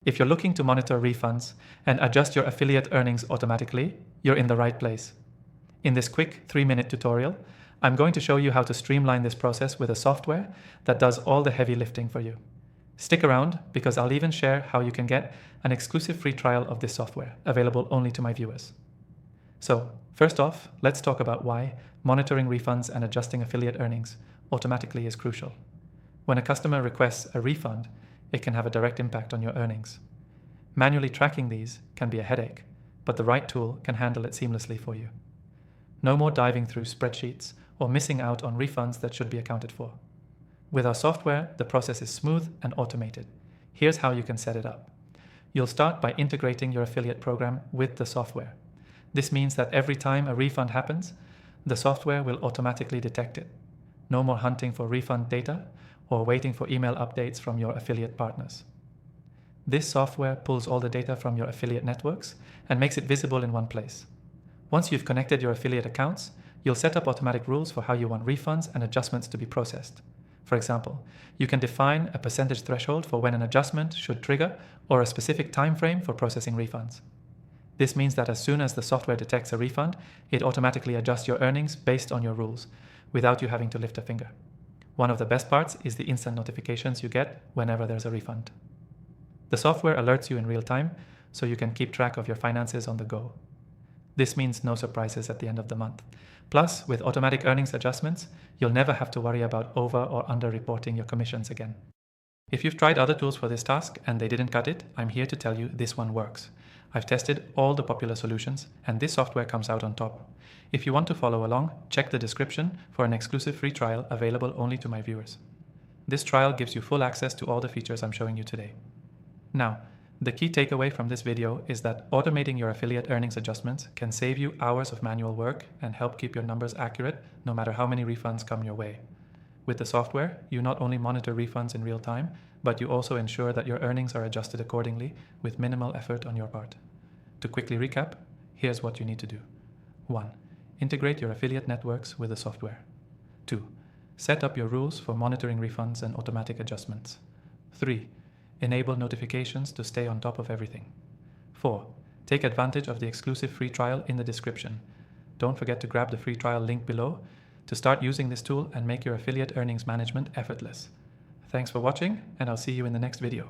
If you're looking to monitor refunds and adjust your affiliate earnings automatically, you're in the right place. In this quick 3-minute tutorial, I'm going to show you how to streamline this process with a software that does all the heavy lifting for you. Stick around because I'll even share how you can get an exclusive free trial of this software, available only to my viewers. So, first off, let's talk about why monitoring refunds and adjusting affiliate earnings automatically is crucial. When a customer requests a refund, it can have a direct impact on your earnings. Manually tracking these can be a headache, but the right tool can handle it seamlessly for you. No more diving through spreadsheets or missing out on refunds that should be accounted for. With our software, the process is smooth and automated. Here's how you can set it up. You'll start by integrating your affiliate program with the software. This means that every time a refund happens, the software will automatically detect it. No more hunting for refund data or waiting for email updates from your affiliate partners. This software pulls all the data from your affiliate networks and makes it visible in one place. Once you've connected your affiliate accounts, you'll set up automatic rules for how you want refunds and adjustments to be processed. For example, you can define a percentage threshold for when an adjustment should trigger or a specific time frame for processing refunds. This means that as soon as the software detects a refund, it automatically adjusts your earnings based on your rules, without you having to lift a finger. One of the best parts is the instant notifications you get whenever there's a refund. The software alerts you in real time, so you can keep track of your finances on the go. This means no surprises at the end of the month. Plus, with automatic earnings adjustments, you'll never have to worry about over or under reporting your commissions again. If you've tried other tools for this task and they didn't cut it, I'm here to tell you this one works. I've tested all the popular solutions and this software comes out on top. If you want to follow along, check the description for an exclusive free trial available only to my viewers. This trial gives you full access to all the features I'm showing you today. Now, the key takeaway from this video is that automating your affiliate earnings adjustments can save you hours of manual work and help keep your numbers accurate no matter how many refunds come your way. With the software, you not only monitor refunds in real time, but you also ensure that your earnings are adjusted accordingly with minimal effort on your part. To quickly recap, here's what you need to do. 1. Integrate your affiliate networks with the software. 2. Set up your rules for monitoring refunds and automatic adjustments. 3. Enable notifications to stay on top of everything. 4. Take advantage of the exclusive free trial in the description. Don't forget to grab the free trial link below to start using this tool and make your affiliate earnings management effortless. Thanks for watching, and I'll see you in the next video.